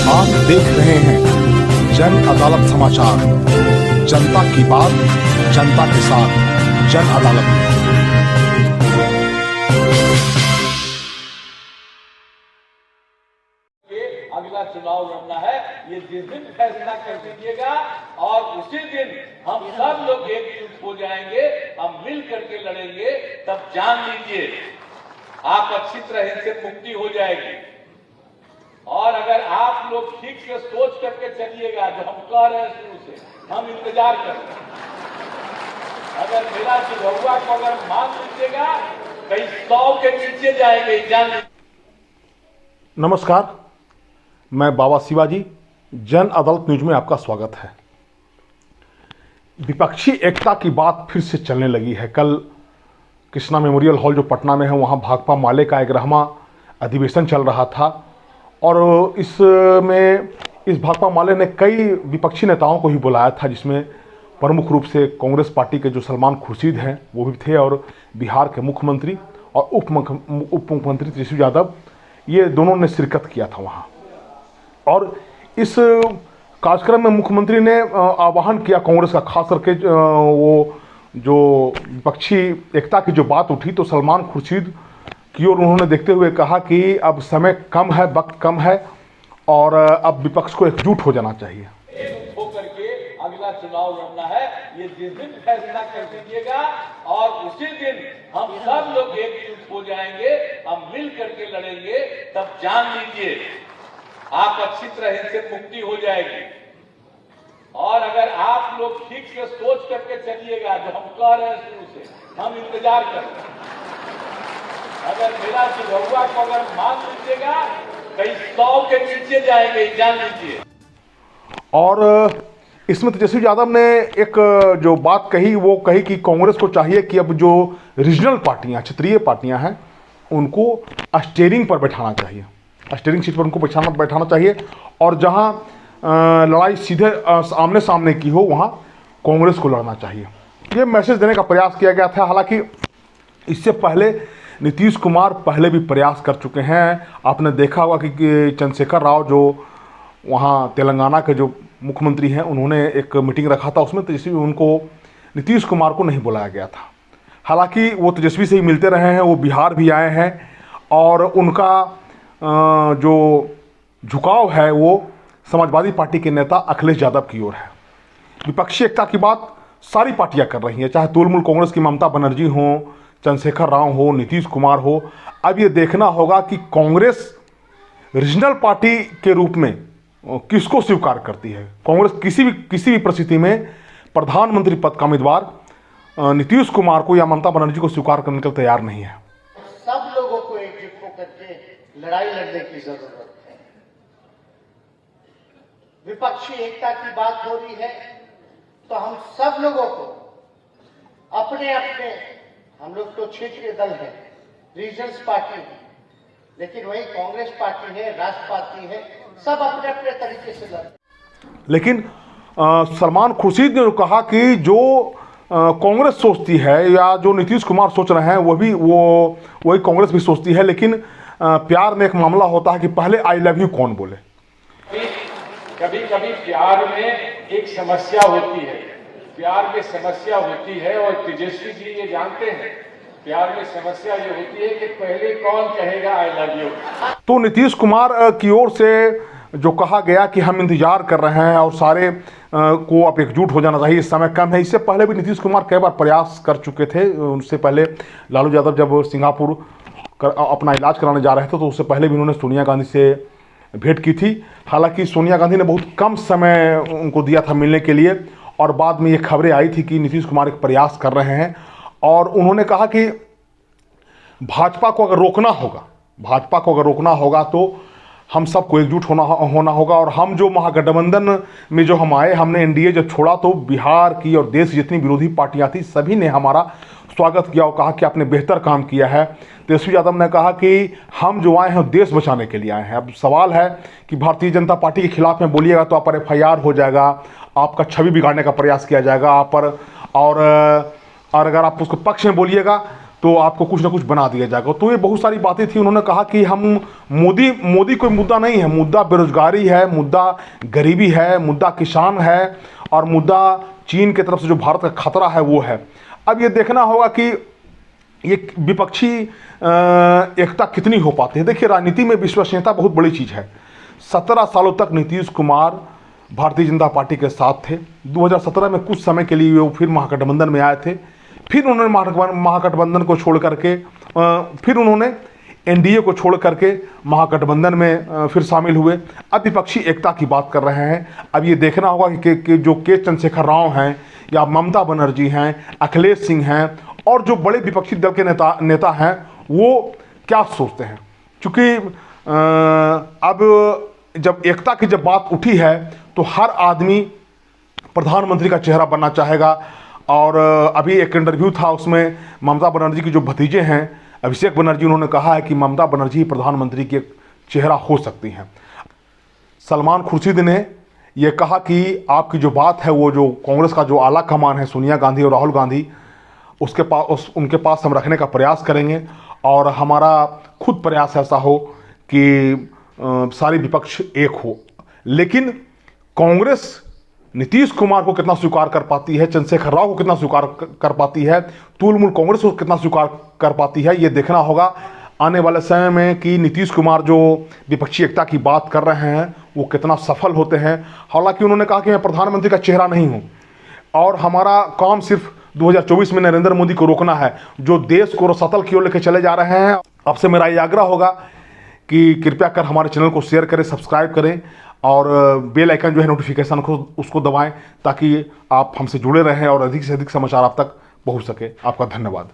आप देख रहे हैं जन अदालत समाचार। जनता की बात, जनता के साथ, जन अदालत में। अगला चुनाव लड़ना है, ये जिस दिन फैसला कर दीजिएगा और उसी दिन हम सब लोग एकजुट हो जाएंगे, हम मिल करके लड़ेंगे, तब जान लीजिए आप अच्छी तरह से मुक्ति हो जाएगी। और अगर आप लोग ठीक से सोच करके चलिएगा, जो हम कह रहे हैं शुरू से, हम इंतजार करेंगे। अगर मेरा सुझाव को अगर मान लीजिएगा, कहीं 100 के नीचे जाएंगे, जान लीजिए। नमस्कार, मैं बाबा शिवाजी, जन अदालत न्यूज में आपका स्वागत है। विपक्षी एकता की बात फिर से चलने लगी है। कल कृष्णा मेमोरियल हॉल जो पटना में है, वहाँ भाकपा माले का 11वां अधिवेशन चल रहा था और इस भाकपा माले ने कई विपक्षी नेताओं को ही बुलाया था, जिसमें प्रमुख रूप से कांग्रेस पार्टी के जो सलमान खुर्शीद हैं वो भी थे, और बिहार के मुख्यमंत्री और उप मुख्यमंत्री तेजस्वी यादव, ये दोनों ने शिरकत किया था वहाँ। और इस कार्यक्रम में मुख्यमंत्री ने आह्वान किया कांग्रेस का, खास करके वो जो विपक्षी एकता की जो बात उठी, तो सलमान खुर्शीद की ओर उन्होंने देखते हुए कहा कि अब समय कम है, वक्त कम है और अब विपक्ष को एकजुट हो जाना चाहिए। एकजुट होकर के अगला चुनाव लड़ना है, ये जिस दिन फैसला कर दीजिएगा और उसी दिन हम सब लोग एकजुट हो जाएंगे, हम मिल करके लड़ेंगे, तब जान लीजिए आप अच्छी तरह से मुक्ति हो जाएगी। और अगर आप लोग ठीक से सोच करके चलिएगा, जो हम कह रहे हैं शुरू से, हम इंतजार करेंगे। अगर मेरा सुझाव को अगर मान लीजिएगा, कहीं 100 के नीचे जाएंगे, जान लीजिए। और इसमें तेजस्वी यादव ने एक जो बात कही, वो कही कि कांग्रेस को चाहिए कि अब जो रीजनल पार्टियां, क्षेत्रीय पार्टियां हैं, उनको स्टीयरिंग पर बैठाना चाहिए, स्टीयरिंग सीट पर उनको बैठाना चाहिए, और जहां लड़ाई सीधे आमने सामने की हो, वहां कांग्रेस को लड़ना चाहिए। ये मैसेज देने का प्रयास किया गया था। हालांकि इससे पहले नीतीश कुमार पहले भी प्रयास कर चुके हैं। आपने देखा होगा कि चंद्रशेखर राव जो वहाँ तेलंगाना के जो मुख्यमंत्री हैं, उन्होंने एक मीटिंग रखा था, उसमें उनको नीतीश कुमार को नहीं बुलाया गया था। हालांकि वो तेजस्वी से ही मिलते रहे हैं, वो बिहार भी आए हैं और उनका जो झुकाव है वो समाजवादी पार्टी के नेता अखिलेश यादव की ओर है। विपक्षी एकता की बात सारी पार्टियां कर रही हैं, चाहे तृणमूल कांग्रेस की ममता बनर्जी हो, चंद्रशेखर राव हो, नीतीश कुमार हो। अब ये देखना होगा कि कांग्रेस रीजनल पार्टी के रूप में किसको स्वीकार करती है। कांग्रेस किसी भी परिस्थिति में प्रधानमंत्री पद का उम्मीदवार नीतीश कुमार को या ममता बनर्जी को स्वीकार करने के लिए तैयार नहीं है। सब लोगों को एकजुट होकर के लड़ाई लड़ने की जरूरत है। विपक्षी एकता की बात हो रही है, तो हम सब लोगों को अपने अपने, हम लोग तो क्षेत्रीय दल है, रीजनल पार्टी है, लेकिन वही कांग्रेस पार्टी है, राष्ट्र पार्टी है, सब अपने अपने तरीके से लड़ते। लेकिन सलमान खुर्शीद ने कहा कि जो कांग्रेस सोचती है या जो नीतीश कुमार सोच रहे हैं, वही कांग्रेस भी सोचती है। लेकिन प्यार में एक मामला होता है कि पहले आई लव यू कौन बोले। कभी कभी प्यार में एक समस्या होती है, प्यार में समस्या होती है, और तेजस्वी जी ये जानते हैं, प्यार में समस्या ये होती है कि पहले कौन कहेगा आई लव यू। तो नीतीश कुमार की ओर से जो कहा गया कि हम इंतजार कर रहे हैं और सारे को अब एकजुट हो जाना चाहिए, इस समय कम है। इससे पहले भी नीतीश कुमार कई बार प्रयास कर चुके थे। उनसे पहले लालू यादव जब सिंगापुर अपना इलाज कराने जा रहे थे, तो उससे पहले भी उन्होंने सोनिया गांधी से भेंट की थी। हालांकि सोनिया गांधी ने बहुत कम समय उनको दिया था मिलने के लिए, और बाद में ये खबरें आई थी कि नीतीश कुमार एक प्रयास कर रहे हैं, और उन्होंने कहा कि भाजपा को अगर रोकना होगा तो हम सबको एकजुट होना होगा। और हम जो महागठबंधन में जो हम आए, हमने एनडीए जब छोड़ा, तो बिहार की और देश जितनी विरोधी पार्टियां थी, सभी ने हमारा स्वागत किया और कहा कि आपने बेहतर काम किया है। तेजस्वी यादव ने कहा कि हम जो आए हैं देश बचाने के लिए आए हैं। अब सवाल है कि भारतीय जनता पार्टी के खिलाफ में बोलिएगा तो आप पर FIR हो जाएगा, आपका छवि बिगाड़ने का प्रयास किया जाएगा आप पर, और अगर आप उसको पक्ष में बोलिएगा तो आपको कुछ ना कुछ बना दिया जाएगा। तो ये बहुत सारी बातें थी। उन्होंने कहा कि हम मोदी कोई मुद्दा नहीं है, मुद्दा बेरोजगारी है, मुद्दा गरीबी है, मुद्दा किसान है, और मुद्दा चीन की तरफ से जो भारत का खतरा है वो है। अब ये देखना होगा कि ये विपक्षी एकता कितनी हो पाती है। देखिए, राजनीति में विश्वसनीयता बहुत बड़ी चीज़ है। 17 सालों तक नीतीश कुमार भारतीय जनता पार्टी के साथ थे। 2017 में कुछ समय के लिए वो फिर महागठबंधन में आए थे, फिर उन्होंने महागठबंधन को छोड़ करके फिर उन्होंने एनडीए को छोड़ करके महागठबंधन में फिर शामिल हुए। अब विपक्षी एकता की बात कर रहे हैं। अब ये देखना होगा कि जो के चंद्रशेखर राव हैं या ममता बनर्जी हैं, अखिलेश सिंह हैं, और जो बड़े विपक्षी दल के नेता हैं वो क्या सोचते हैं। क्योंकि अब जब एकता की जब बात उठी है तो हर आदमी प्रधानमंत्री का चेहरा बनना चाहेगा। और अभी एक इंटरव्यू था, उसमें ममता बनर्जी की जो भतीजे हैं अभिषेक बनर्जी, उन्होंने कहा है कि ममता बनर्जी प्रधानमंत्री की एक चेहरा हो सकती हैं। सलमान खुर्शीद ने यह कहा कि आपकी जो बात है वो जो कांग्रेस का जो आला कमान है सोनिया गांधी और राहुल गांधी, उनके पास हम रखने का प्रयास करेंगे, और हमारा खुद प्रयास ऐसा हो कि सारी विपक्ष एक हो। लेकिन कांग्रेस नीतीश कुमार को कितना स्वीकार कर पाती है, चंद्रशेखर राव को कितना स्वीकार कर पाती है, तूलमूल कांग्रेस को कितना स्वीकार कर पाती है, ये देखना होगा आने वाले समय में कि नीतीश कुमार जो विपक्षी एकता की बात कर रहे हैं वो कितना सफल होते हैं। हालांकि उन्होंने कहा कि मैं प्रधानमंत्री का चेहरा नहीं हूँ और हमारा काम सिर्फ 2024 में नरेंद्र मोदी को रोकना है, जो देश को रसतल की ओर लेकर चले जा रहे हैं। आपसे मेरा ये आग्रह होगा कि कृपया कर हमारे चैनल को शेयर करें, सब्सक्राइब करें, और बेल आइकन जो है नोटिफिकेशन को उसको दबाएं, ताकि आप हमसे जुड़े रहें और अधिक से अधिक समाचार आप तक पहुंच सके। आपका धन्यवाद।